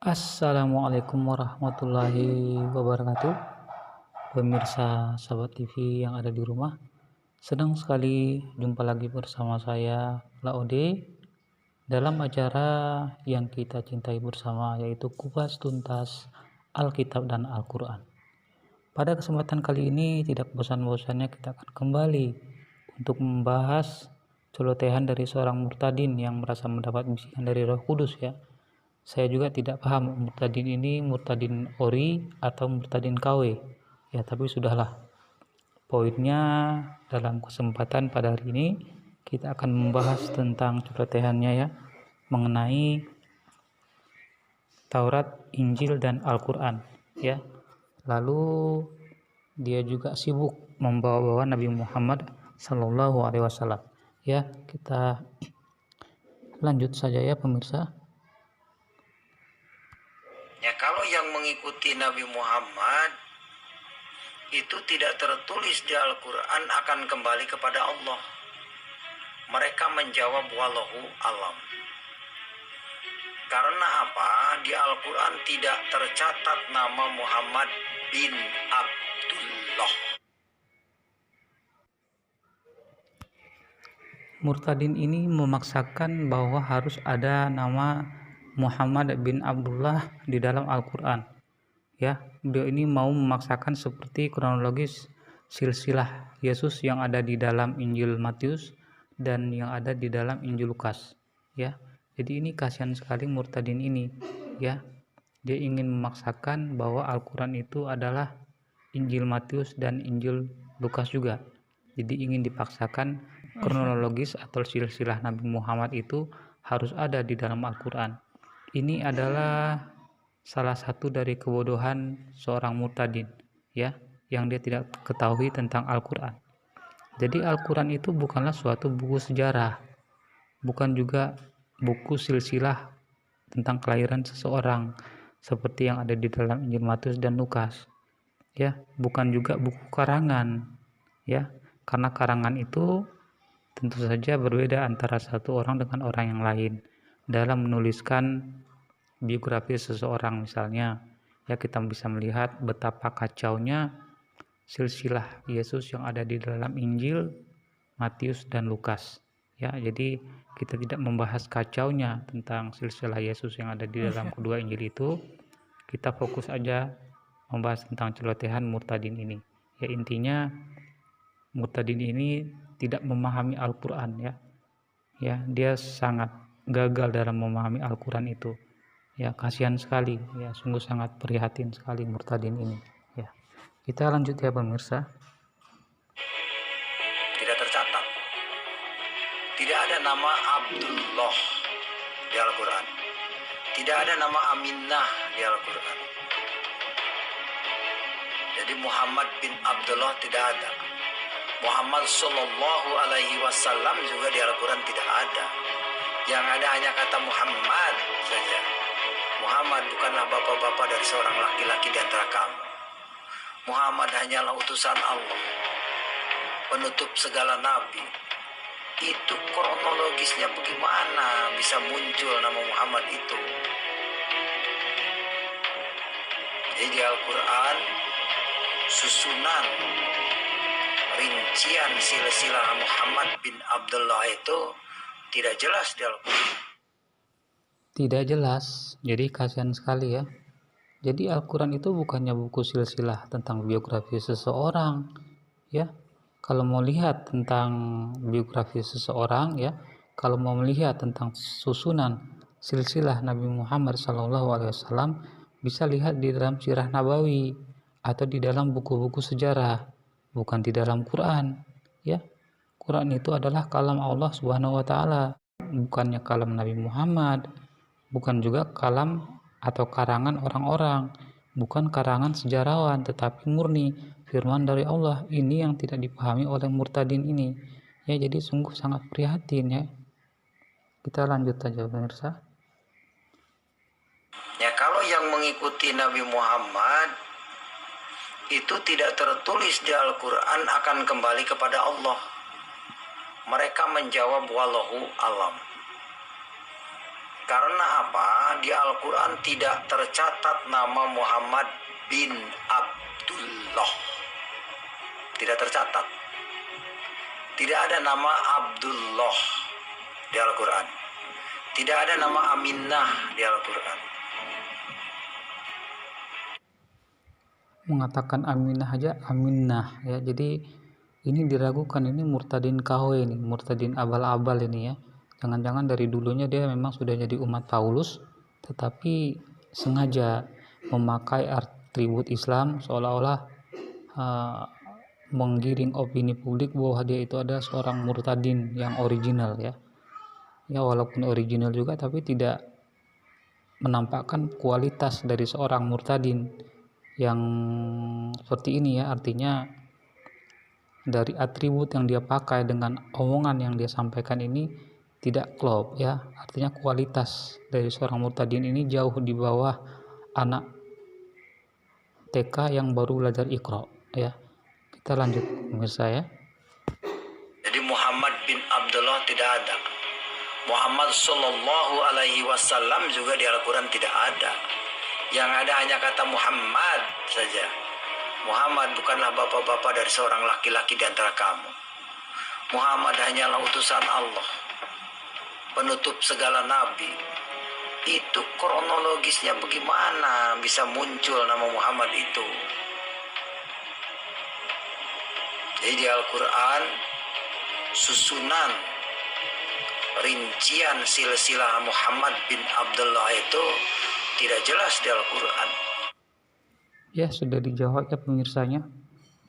Assalamualaikum warahmatullahi wabarakatuh. Pemirsa Sahabat TV yang ada di rumah, senang sekali jumpa lagi bersama saya Laode dalam acara yang kita cintai bersama, yaitu Kupas Tuntas Alkitab dan Al-Quran. Pada kesempatan kali ini tidak bosan-bosannya kita akan kembali untuk membahas celotehan dari seorang murtadin yang merasa mendapat bisikan dari Roh Kudus ya. Saya juga tidak paham murtadin ini murtadin ori atau murtadin KW ya, tapi sudahlah. Poinnya dalam kesempatan pada hari ini kita akan membahas tentang celotehannya ya, mengenai Taurat, Injil dan Al-Quran ya. Lalu dia juga sibuk membawa-bawa Nabi Muhammad Sallallahu Alaihi Wasallam ya. Kita lanjut saja ya pemirsa. Ya, kalau yang mengikuti Nabi Muhammad itu tidak tertulis di Al-Quran akan kembali kepada Allah. Mereka menjawab wallahu alam. Karena apa? Di Al-Quran tidak tercatat nama Muhammad bin Abdullah. Murtadin ini memaksakan bahwa harus ada nama Muhammad bin Abdullah di dalam Al-Quran ya. Beliau ini mau memaksakan seperti kronologis silsilah Yesus yang ada di dalam Injil Matius dan yang ada di dalam Injil Lukas ya. Jadi ini kasihan sekali murtadin ini ya. Dia ingin memaksakan bahwa Al-Quran itu adalah Injil Matius dan Injil Lukas juga. Jadi ingin dipaksakan kronologis atau silsilah Nabi Muhammad itu harus ada di dalam Al-Quran. Ini adalah salah satu dari kebodohan seorang murtadin ya, yang dia tidak ketahui tentang Al-Quran. Jadi Al-Quran itu bukanlah suatu buku sejarah, bukan juga buku silsilah tentang kelahiran seseorang seperti yang ada di dalam Injil Matius dan Lukas ya, bukan juga buku karangan ya, karena karangan itu tentu saja berbeda antara satu orang dengan orang yang lain dalam menuliskan biografi seseorang. Misalnya ya, kita bisa melihat betapa kacaunya silsilah Yesus yang ada di dalam Injil Matius dan Lukas ya. Jadi kita tidak membahas kacaunya tentang silsilah Yesus yang ada di dalam kedua Injil itu. Kita fokus aja membahas tentang celotehan murtadin ini ya. Intinya murtadin ini tidak memahami Al-Quran ya. Ya, dia sangat gagal dalam memahami Al-Quran itu. Ya, kasihan sekali ya, sungguh sangat prihatin sekali murtadin ini ya. Kita lanjut ya pemirsa. Tidak tercatat. Tidak ada nama Abdullah di Al-Quran. Tidak ada nama Aminah di Al-Quran. Jadi Muhammad bin Abdullah tidak ada. Muhammad Sallallahu Alaihi Wasallam juga di Al-Quran tidak ada. Yang ada hanya kata Muhammad saja. Muhammad bukanlah bapak-bapak dari seorang laki-laki di antara kamu. Muhammad hanyalah utusan Allah, penutup segala nabi. Itu kronologisnya bagaimana bisa muncul nama Muhammad itu? Jadi di Al-Quran susunan rincian silsilah Muhammad bin Abdullah itu tidak jelas di Al-Quran. Tidak jelas, jadi kasihan sekali ya. Jadi Al-Quran itu bukannya buku silsilah tentang biografi seseorang ya. Kalau mau lihat tentang biografi seseorang ya, kalau mau melihat tentang susunan silsilah Nabi Muhammad SAW, bisa lihat di dalam Sirah Nabawi atau di dalam buku-buku sejarah, bukan di dalam Quran ya. Quran itu adalah kalam Allah Subhanahu wa taala, bukannya kalam Nabi Muhammad, bukan juga kalam atau karangan orang-orang, bukan karangan sejarawan, tetapi murni firman dari Allah. Ini yang tidak dipahami oleh murtadin ini ya. Jadi sungguh sangat prihatin ya. Kita lanjut aja pemirsa. Ya, kalau yang mengikuti Nabi Muhammad itu tidak tertulis di Al-Quran akan kembali kepada Allah. Mereka menjawab wallahu alam. Karena apa? Di Al-Quran tidak tercatat nama Muhammad bin Abdullah. Tidak tercatat. Tidak ada nama Abdullah di Al-Quran. Tidak ada nama Aminah di Al-Quran. Mengatakan Aminah aja Aminah ya. Jadi ini diragukan, ini murtadin KW ini, murtadin abal-abal ini ya. Jangan-jangan dari dulunya dia memang sudah jadi umat Paulus, tetapi sengaja memakai atribut Islam seolah-olah menggiring opini publik bahwa dia itu adalah seorang murtadin yang original ya. Ya walaupun original juga, tapi tidak menampakkan kualitas dari seorang murtadin yang seperti ini ya. Artinya dari atribut yang dia pakai dengan omongan yang dia sampaikan ini tidak klop ya. Artinya kualitas dari seorang murtadin ini jauh di bawah anak TK yang baru belajar Iqra ya. Kita lanjut pemirsa ya. Jadi Muhammad bin Abdullah tidak ada. Muhammad Sallallahu Alaihi Wasallam juga di Al-Quran tidak ada. Yang ada hanya kata Muhammad saja. Muhammad bukanlah bapak-bapak dari seorang laki-laki di antara kamu. Muhammad hanyalah utusan Allah, penutup segala nabi. Itu kronologisnya bagaimana bisa muncul nama Muhammad itu? Jadi di Al-Quran susunan rincian silsilah Muhammad bin Abdullah itu tidak jelas di Al-Quran. Ya sudah dijawab ya pemirsanya.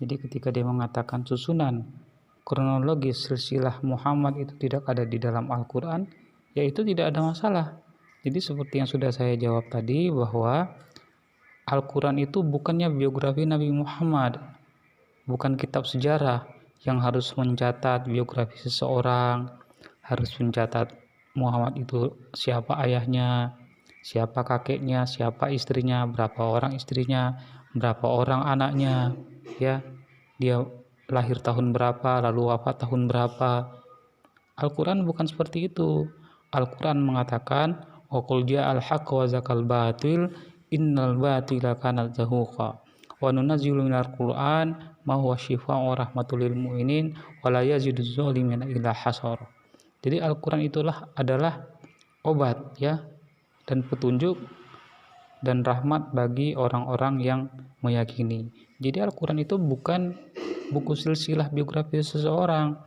Jadi ketika dia mengatakan susunan kronologis silsilah Muhammad itu tidak ada di dalam Al-Quran, ya itu tidak ada masalah. Jadi seperti yang sudah saya jawab tadi, bahwa Al-Quran itu bukannya biografi Nabi Muhammad, bukan kitab sejarah yang harus mencatat biografi seseorang, harus mencatat Muhammad itu siapa ayahnya, siapa kakeknya, siapa istrinya, berapa orang istrinya, berapa orang anaknya, ya, dia lahir tahun berapa, lalu wafat tahun berapa. Al-Quran bukan seperti itu. Al-Quran mengatakan, wa qul ja'al haqq wa zakal batil innal batila kana zahuqa wa nunazzilu minal Qur'an ma huwa syifaa'un wa rahmatul lil mu'minin wa la yaziduz zalimina illa hasara. Jadi Al-Quran itulah adalah obat ya, dan petunjuk dan rahmat bagi orang-orang yang meyakini. Jadi Al-Quran itu bukan buku silsilah biografi seseorang.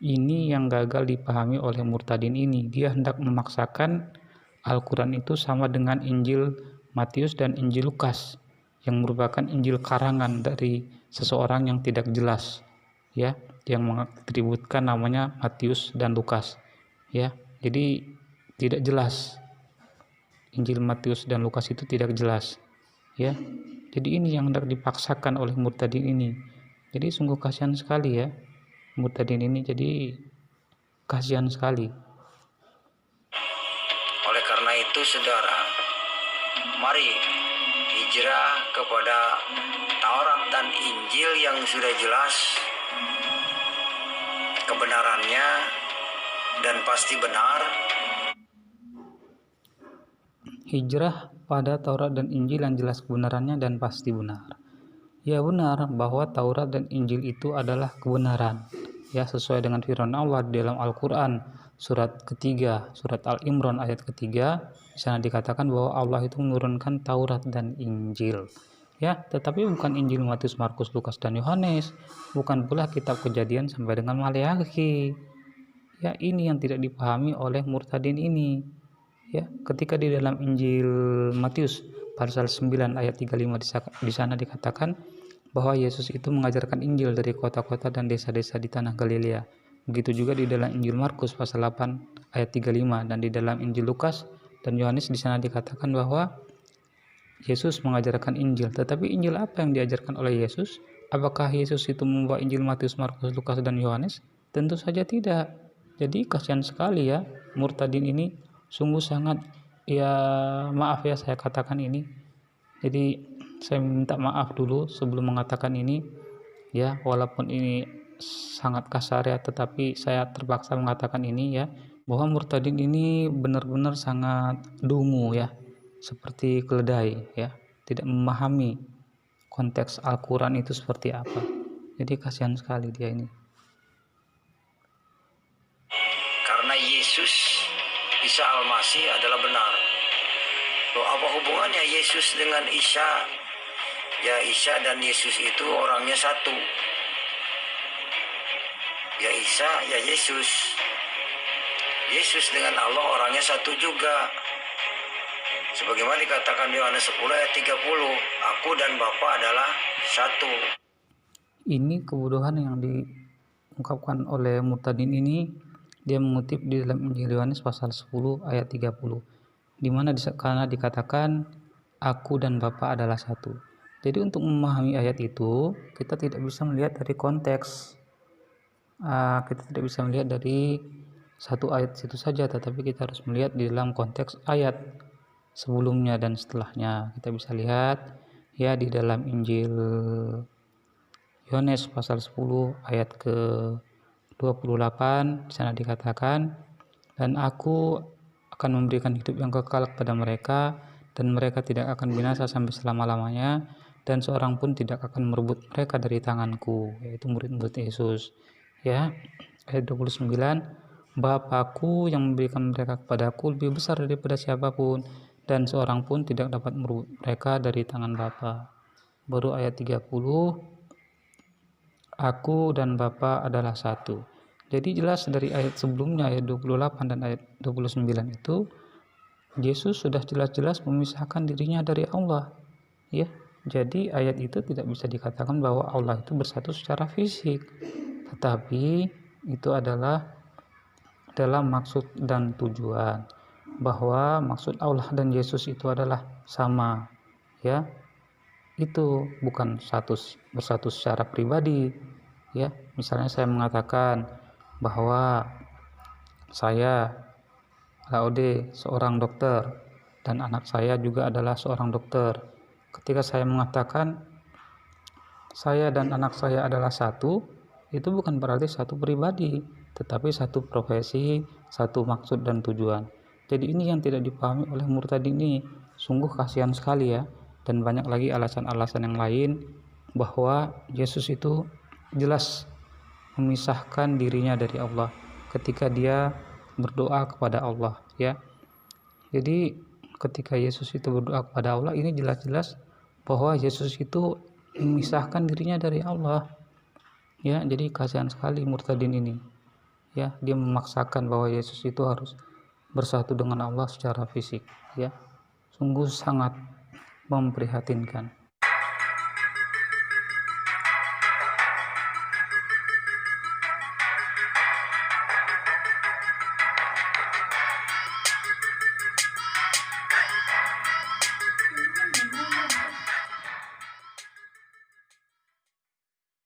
Ini yang gagal dipahami oleh murtadin ini. Dia hendak memaksakan Al-Quran itu sama dengan Injil Matius dan Injil Lukas, yang merupakan Injil karangan dari seseorang yang tidak jelas ya, yang mengatributkan namanya Matius dan Lukas ya. Jadi tidak jelas, Injil Matius dan Lukas itu tidak jelas ya. Jadi ini yang hendak dipaksakan oleh murtadin ini. Jadi sungguh kasihan sekali ya murtadin ini, jadi kasihan sekali. Oleh karena itu saudara, mari hijrah kepada Taurat dan Injil yang sudah jelas kebenarannya dan pasti benar. Hijrah pada Taurat dan Injil yang jelas kebenarannya dan pasti benar. Ya benar bahwa Taurat dan Injil itu adalah kebenaran ya, sesuai dengan firman Allah di dalam Al-Quran surat ketiga, surat Al-Imran ayat ketiga. Di sana dikatakan bahwa Allah itu menurunkan Taurat dan Injil ya, tetapi bukan Injil Matius, Markus, Lukas dan Yohanes, bukan pula kitab Kejadian sampai dengan Maleakhi ya. Ini yang tidak dipahami oleh murtadin ini ya. Ketika di dalam Injil Matius pasal 9 ayat 35 di sana dikatakan bahwa Yesus itu mengajarkan Injil dari kota-kota dan desa-desa di tanah Galilea. Begitu juga di dalam Injil Markus pasal 8 ayat 35, dan di dalam Injil Lukas dan Yohanes di sana dikatakan bahwa Yesus mengajarkan Injil. Tetapi Injil apa yang diajarkan oleh Yesus? Apakah Yesus itu membawa Injil Matius, Markus, Lukas dan Yohanes? Tentu saja tidak. Jadi kasihan sekali ya murtadin ini, sungguh sangat ya, maaf ya saya katakan ini. Jadi saya minta maaf dulu sebelum mengatakan ini ya, walaupun ini sangat kasar ya, tetapi saya terpaksa mengatakan ini ya. bahwa murtadin ini benar-benar sangat dungu ya, seperti keledai ya, tidak memahami konteks Al-Quran itu seperti apa. Jadi kasihan sekali dia ini. Karena Yesus Isa Al-Masih adalah benar. Loh, apa hubungannya Yesus dengan Isa? Ya, Isa dan Yesus itu orangnya satu. Ya Isa, ya Yesus. Yesus dengan Allah orangnya satu juga. Sebagaimana dikatakan di Yohanes 10 ayat 30, aku dan Bapa adalah satu. Ini kebodohan yang diungkapkan oleh murtadin ini. Dia mengutip di dalam Injil Yohanes pasal 10 ayat 30, di mana karena dikatakan aku dan Bapa adalah satu. Jadi untuk memahami ayat itu kita tidak bisa melihat dari konteks, kita tidak bisa melihat dari satu ayat situ saja, tetapi kita harus melihat di dalam konteks ayat sebelumnya dan setelahnya. Kita bisa lihat ya di dalam Injil Yohanes pasal 10 ayat ke 28, di sana dikatakan, dan aku akan memberikan hidup yang kekal kepada mereka, dan mereka tidak akan binasa sampai selama-lamanya, dan seorang pun tidak akan merebut mereka dari tanganku, yaitu murid-murid Yesus. Ya, ayat 29, Bapakku yang memberikan mereka kepadaku lebih besar daripada siapapun, dan seorang pun tidak dapat merebut mereka dari tangan Bapa. Baru ayat 30, aku dan Bapa adalah satu. Jadi jelas dari ayat sebelumnya, ayat 28 dan ayat 29 itu, Yesus sudah jelas-jelas memisahkan dirinya dari Allah. Ya, jadi ayat itu tidak bisa dikatakan bahwa Allah itu bersatu secara fisik. Tetapi itu adalah dalam maksud dan tujuan, bahwa maksud Allah dan Yesus itu adalah sama. Ya, itu bukan bersatu secara pribadi. Ya, misalnya saya mengatakan bahwa saya Laude seorang dokter dan anak saya juga adalah seorang dokter. Ketika saya mengatakan saya dan anak saya adalah satu, itu bukan berarti satu pribadi, tetapi satu profesi, satu maksud dan tujuan. Jadi ini yang tidak dipahami oleh murtadin ini. Sungguh kasihan sekali ya. Dan banyak lagi alasan-alasan yang lain bahwa Yesus itu jelas memisahkan dirinya dari Allah ketika dia berdoa kepada Allah ya. Jadi ketika Yesus itu berdoa kepada Allah, ini jelas-jelas bahwa Yesus itu memisahkan dirinya dari Allah ya. Jadi kasihan sekali murtadin ini ya, dia memaksakan bahwa Yesus itu harus bersatu dengan Allah secara fisik ya. Sungguh sangat memprihatinkan.